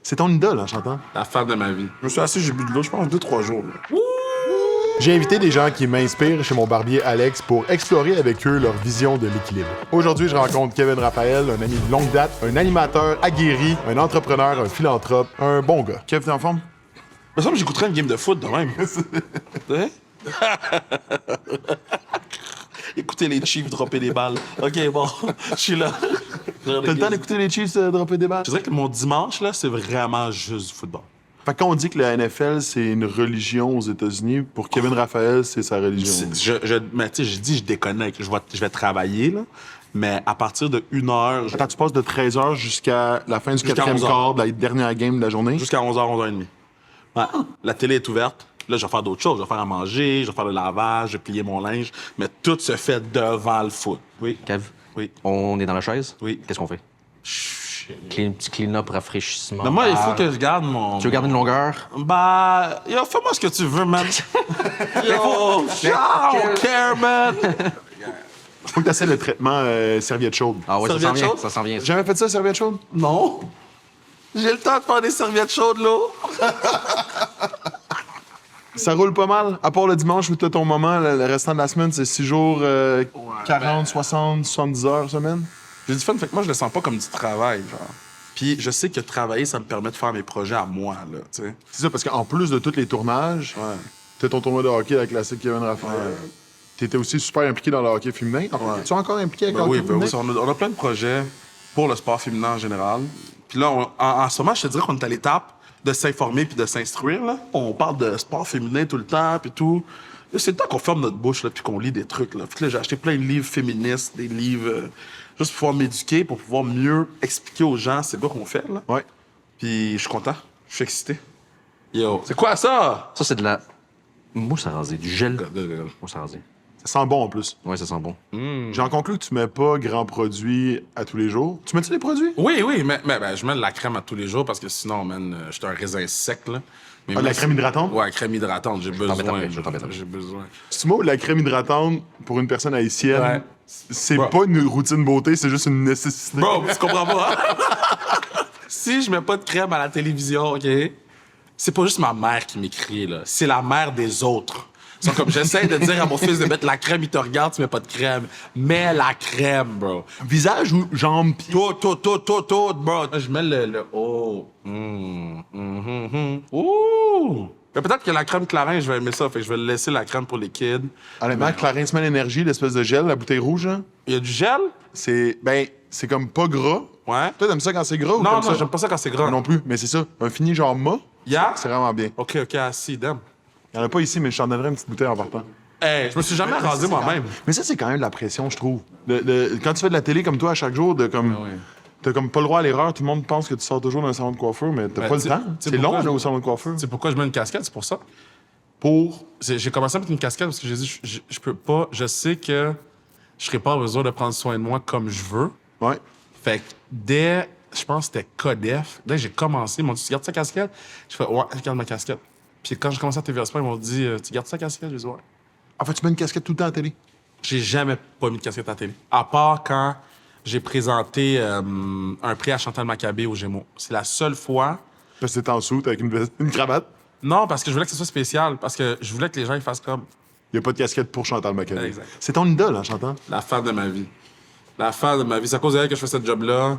C'est ton idole en chantant. La femme de ma vie. Je me suis assis, j'ai bu de l'eau, je pense, 2-3 jours. Là. J'ai invité des gens qui m'inspirent chez mon barbier Alex pour explorer avec eux leur vision de l'équilibre. Aujourd'hui, je rencontre Kevin Raphaël, un ami de longue date, un animateur aguerri, un entrepreneur, un philanthrope, un bon gars. Kev, t'es en forme? Il me semble que j'écouterais une game de foot de même. Hein? Écoutez les Chiefs dropper des balles. OK, bon, je suis là. T'as le temps d'écouter les Chiefs dropper des balles? Je dirais que mon dimanche, là, c'est vraiment juste du football. Fait que quand on dit que la NFL, c'est une religion aux États-Unis, pour Kevin Raphaël, c'est sa religion. Mais tu sais, je dis, je déconnecte. Je vais travailler, là. Mais à partir de 1h... Attends, tu passes de 13h jusqu'à la fin du Jusqu'à quatrième 11h. quart de la dernière game de la journée? Jusqu'à 11h, 11h30. Ouais. La télé est ouverte. Là, je vais faire d'autres choses. Je vais faire à manger, je vais faire le lavage, je vais plier mon linge. Mais tout se fait devant le foot. Oui. Kev, Oui. on est dans la chaise? Oui. Qu'est-ce qu'on fait? Petit clean-up, rafraîchissement. Mais moi, il faut que je garde mon... Tu veux garder une longueur? Bah, yo, fais-moi ce que tu veux, man. Yo, I don't care, man. Faut que tu essaies le traitement serviette chaude. Ah ouais, ça s'en Serviette vient, chaude? ça s'en vient. Jamais fait ça, serviette chaude? Non. J'ai le temps de faire des serviettes chaudes, là. Ça roule pas mal. À part le dimanche où t'as ton moment, le restant de la semaine, c'est 6 jours, 40, 60, 70 heures semaine. J'ai du fun, fait que moi, je le sens pas comme du travail, genre. Puis je sais que travailler, ça me permet de faire mes projets à moi, là, tu sais. C'est ça, parce qu'en plus de tous les tournages, Ouais. t'as ton tournoi de hockey avec la classique Kevin Raphaël. T'étais aussi super impliqué dans le hockey féminin. Ouais. Tu es encore impliqué avec Ben le oui, hockey ben oui, féminin? on a plein de projets pour le sport féminin en général. Puis là, en ce moment, je te dirais qu'on est à l'étape de s'informer puis de s'instruire, là. On parle de sport féminin tout le temps, puis tout. Là, c'est le temps qu'on ferme notre bouche, là, puis qu'on lit des trucs, là. Puis là, j'ai acheté plein de livres féministes, des livres... juste pour pouvoir m'éduquer, pour pouvoir mieux expliquer aux gens c'est quoi qu'on fait, là. Ouais. Puis je suis content, je suis excité. Yo, c'est quoi ça? Ça, c'est de la mousse à raser, du gel. Mousse à raser. Ça sent bon en plus. Ouais, ça sent bon. J'en conclus que tu mets pas grands produits à tous les jours. Tu mets-tu des produits? Oui, mais ben, je mets de la crème à tous les jours parce que sinon, man, je suis un raisin sec, là. Mais Ah, de la crème hydratante? Ouais, crème hydratante, j'ai besoin. mettre après, je vais t'en mettre après. J'ai besoin. Tu vois, la crème hydratante, pour une personne haïtienne, Ouais. c'est Bro. pas une routine beauté, c'est juste une nécessité. Bro, tu comprends pas, hein? Si je mets pas de crème à la télévision, OK, c'est pas juste ma mère qui m'écrit, là. C'est la mère des autres. C'est comme j'essaie de dire à mon fils de mettre la crème, il te regarde, tu mets pas de crème. Mets la crème, bro. Visage ou jambes, pieds? Tout, bro. Je mets le oh. Ouh. Mais peut-être que la crème Clarins, je vais aimer ça. Fait que je vais laisser la crème pour les kids. Honnêtement, Clarins Man Energy, l'espèce de gel, la bouteille rouge, hein, Il y a du gel? c'est comme pas gras. Ouais. Toi, t'aimes ça quand c'est gras ou Non, comme ça? j'aime pas ça quand c'est gras. Moi non plus, mais c'est ça. Un fini genre mât, Yeah? c'est vraiment bien. OK, assis, damn. Il y en a pas ici, mais je t'en donnerai une petite bouteille en partant. Hey, je me suis jamais rasé moi-même. Mais ça, c'est quand même de la pression, je trouve. Quand tu fais de la télé comme toi à chaque jour, t'as comme pas le droit à l'erreur. Tout le monde pense que tu sors toujours d'un salon de coiffeur, mais t'as Ben, pas le t'sais- temps. t'sais C'est long, pourquoi là, je- au salon de coiffeur. C'est pourquoi je mets une casquette, c'est pour ça. Pour... J'ai commencé à mettre une casquette parce que j'ai dit, je peux pas, je sais que je serai pas en mesure de prendre soin de moi comme je veux. Ouais. Fait que dès, je pense que c'était Codef, dès que j'ai commencé, ils m'ont dit, tu gardes ta casquette? Je fais, ouais, je garde ma casquette. Puis quand j'ai commencé à TV Sport, ils m'ont dit, tu gardes ta casquette? J'ai dit, ouais. En fait, tu mets une casquette tout le temps à la télé. J'ai jamais pas mis de casquette à la télé. À part quand j'ai présenté un prix à Chantal Maccabé au Gémeaux. C'est la seule fois. Parce que t'es en soute avec une cravate. Non, parce que je voulais que ce soit spécial. Parce que je voulais que les gens ils fassent comme Il y a pas de casquette pour Chantal Maccabé. Exact. C'est ton idole, hein, Chantal? la femme de ma vie. La femme de ma vie. C'est à cause d'elle que je fais ce job-là.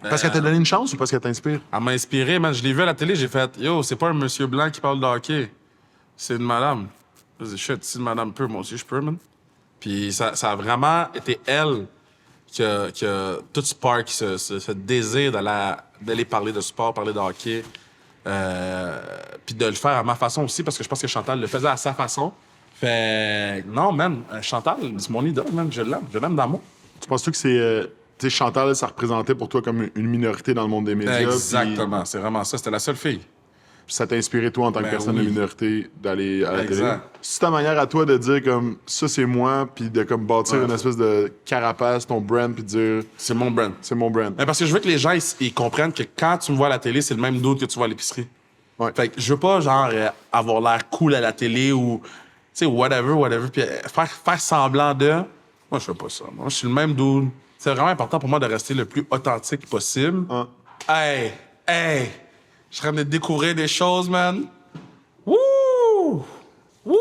Parce qu'elle t'a donné une chance ou parce qu'elle t'inspire? Elle m'a inspiré, man. Je l'ai vu à la télé, j'ai fait yo, c'est pas un monsieur blanc qui parle de hockey. C'est une madame. Je dis shit, si une madame peut, moi aussi je peux, man. Puis ça a vraiment été elle qui a tout spark, ce désir d'aller parler de sport, parler de hockey. Puis de le faire à ma façon aussi, parce que je pense que Chantal le faisait à sa façon. Fait non, man, Chantal, c'est mon idole, man. Je l'aime d'amour. Tu penses-tu que c'est... tu sais, Chantal, ça représentait pour toi comme une minorité dans le monde des médias. Exactement, c'est vraiment ça. C'était la seule fille. Puis ça t'a inspiré, toi, en tant que Ben personne oui. de minorité, d'aller à la télé. Exact. C'est ta manière à toi de dire comme ça, c'est moi, puis de comme bâtir Ouais. une espèce de carapace, ton brand, puis de dire C'est mon brand. c'est mon brand. Mais parce que je veux que les gens ils comprennent que quand tu me vois à la télé, c'est le même dude que tu vois à l'épicerie. Ouais. Fait que je veux pas, genre, avoir l'air cool à la télé ou, tu sais, whatever, puis faire semblant de. Moi, je fais pas ça. Moi, je suis le même dude. C'est vraiment important pour moi de rester le plus authentique possible. Ah. Hey! Je suis en train de découvrir des choses, man. Wouh! Wouh!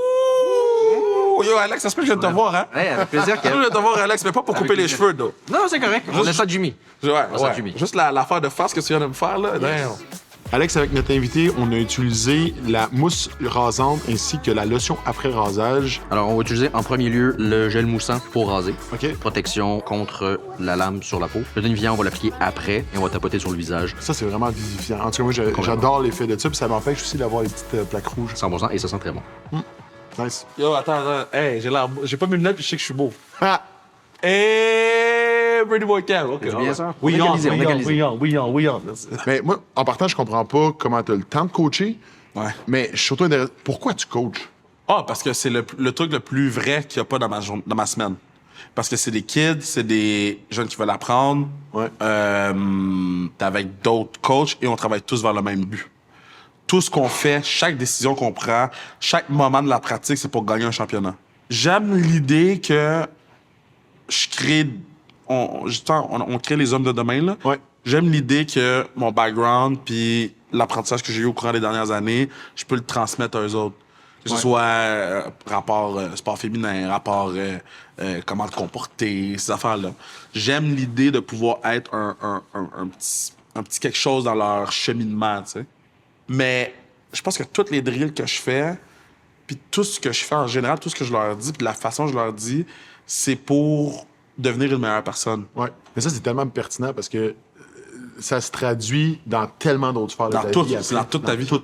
Yo, Alex, ça se peut que je viens de te voir, hein? Hey, avec plaisir, Je Kev. viens de te voir, Alex, mais pas pour couper les plaisir. cheveux, là. Non, c'est correct. On laisse ça à Jimmy. Ouais. Jimmy. Juste l'affaire de face que tu viens de me faire, là. Damn. Alex, avec notre invité, on a utilisé la mousse rasante ainsi que la lotion après rasage. Alors, on va utiliser en premier lieu le gel moussant pour raser. OK? Protection contre la lame sur la peau. Le déniviant, on va l'appliquer après et on va tapoter sur le visage. Ça, c'est vraiment vivifiant. En tout cas, moi, j'adore l'effet de ça, puis ça m'empêche aussi d'avoir les petites plaques rouges. 100% et ça sent très bon. Nice. Yo, attends. Hey, j'ai pas mes lunettes puis je sais que je suis beau. Ah! Hey, Brady Boy Cam. OK. C'est bien ça? We on, Égalisé, on égalisé. we on. Mais moi, en partant, je comprends pas comment tu as le temps de coacher, Ouais. mais je suis surtout intéressé. Pourquoi tu coaches? Ah, parce que c'est le truc le plus vrai qu'il n'y a pas dans ma semaine. Parce que c'est des kids, c'est des jeunes qui veulent apprendre. Ouais. T'es avec d'autres coachs et on travaille tous vers le même but. Tout ce qu'on fait, chaque décision qu'on prend, chaque moment de la pratique, c'est pour gagner un championnat. J'aime l'idée que je crée... On crée les hommes de demain, là. Ouais. J'aime l'idée que mon background puis l'apprentissage que j'ai eu au courant des dernières années, je peux le transmettre à eux autres. Que ce soit rapport sport féminin, rapport comment te comporter, ces affaires-là. J'aime l'idée de pouvoir être un petit quelque chose dans leur cheminement, tu sais. Mais je pense que toutes les drills que je fais, puis tout ce que je fais en général, tout ce que je leur dis, puis la façon dont je leur dis, c'est pour devenir une meilleure personne. Ouais. Mais ça, c'est tellement pertinent parce que ça se traduit dans tellement d'autres sphères de Dans ta tout, vie. c'est dans toute ta vie. Tout.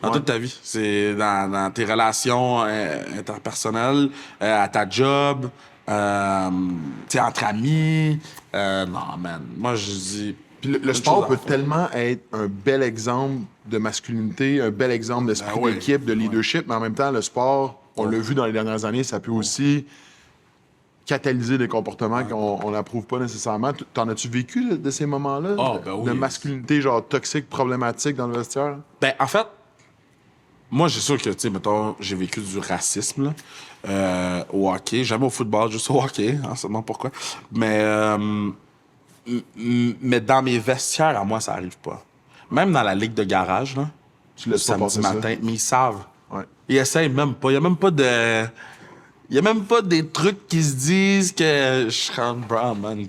Dans Ouais. toute ta vie. C'est dans tes relations interpersonnelles, à ta job, tu sais, entre amis. Non, man. Moi, je dis... Puis le sport peut tellement être un bel exemple de masculinité, un bel exemple d'esprit Ben oui. d'équipe, de leadership, mais en même temps, le sport, on l'a vu dans les dernières années, ça peut aussi catalyser des comportements qu'on n'approuve pas nécessairement. T'en as-tu vécu de ces moments-là? Ah, ben oui. De masculinité, genre toxique, problématique dans le vestiaire? Ben, en fait, moi, j'ai sûr que, tu sais, mettons, j'ai vécu du racisme, là, au hockey. Jamais au football, juste au hockey. Hein, ça demande pourquoi. Mais dans mes vestiaires, à moi, ça arrive pas. Même dans la ligue de garage, là, Tu le laisses pas samedi passer ça? matin, mais ils savent. Ouais. Ils essayent même pas. Il y a même pas de... Il y a même pas des trucs qui se disent que je suis comme, bro, man.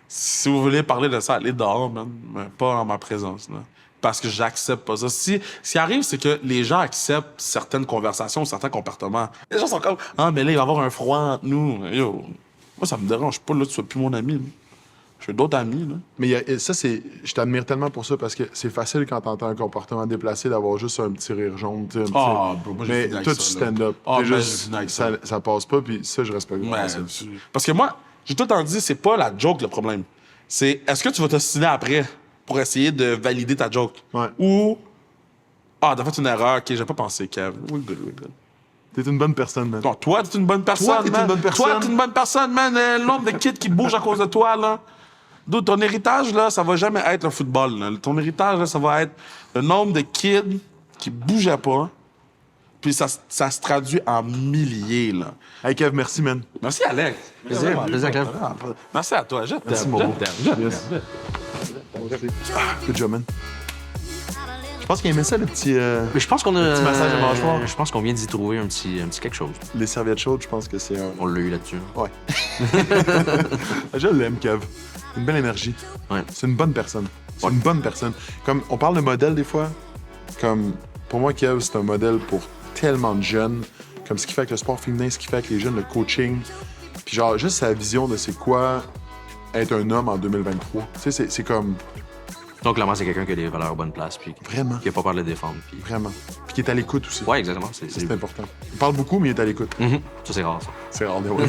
Si vous voulez parler de ça, allez dehors, man. Mais pas en ma présence, là. Parce que j'accepte pas ça. Ce qui arrive, c'est que les gens acceptent certaines conversations, certains comportements. Les gens sont comme, ah, mais là, il va y avoir un froid entre nous. Yo, moi, ça me dérange pas, là, tu sois plus mon ami, là. J'ai d'autres amis, là. Mais ça, je t'admire tellement pour ça parce que c'est facile quand t'entends un comportement déplacé d'avoir juste un petit rire jaune. Tu sais, Ah, bro, moi, j'ai mais fini avec toi, ça, tu là. stand-up. Ah, T'es mais juste- j'ai fini avec ça, ça. ça passe pas, puis ça, je respecte vraiment Ouais, ça. parce que moi, j'ai tout le temps dit, c'est pas la joke le problème. C'est est-ce que tu vas t'ostiner après pour essayer de valider ta joke? Ouais. Ou, t'as fait une erreur, ok, j'ai pas pensé, Kev. We good. T'es une bonne personne, man. Non, toi, t'es une bonne personne, t'es man. une bonne personne. Toi, t'es une bonne personne, man. Le nombre de kids qui bougent à cause de toi, là. D'où ton héritage, là, ça va jamais être le football, là. Ton héritage, là, ça va être le nombre de kids qui bougeaient pas. Puis ça se traduit en milliers, là. Hey, Kev, merci, man. Merci, Alex. Plaisir, Kev. Merci à toi. Je t'aime. Merci, mon beau. Yes. Good job, man. Je pense qu'il aimait ça, le petit... Mais je pense qu'on a. Petit massage de mâchoire. Je pense qu'on vient d'y trouver un petit quelque chose. Les serviettes chaudes, je pense que c'est un... On l'a eu là-dessus. Ouais. Je l'aime, Kev. Une belle énergie. Ouais. C'est une bonne personne. C'est une bonne personne. Comme, on parle de modèle des fois. Comme, pour moi, Kev, c'est un modèle pour tellement de jeunes. Comme ce qu'il fait avec le sport féminin, ce qu'il fait avec les jeunes, le coaching. Puis genre, juste sa vision de c'est quoi être un homme en 2023. Tu sais, c'est comme... Donc, clairement, c'est quelqu'un qui a des valeurs à bonne place. Puis Vraiment. qui a pas peur de les défendre. Puis... Vraiment. Puis qui est à l'écoute aussi. Ouais, exactement. C'est important. Il parle beaucoup, mais il est à l'écoute. Mhm. Ça, c'est rare, ça. C'est rare, mais ouais.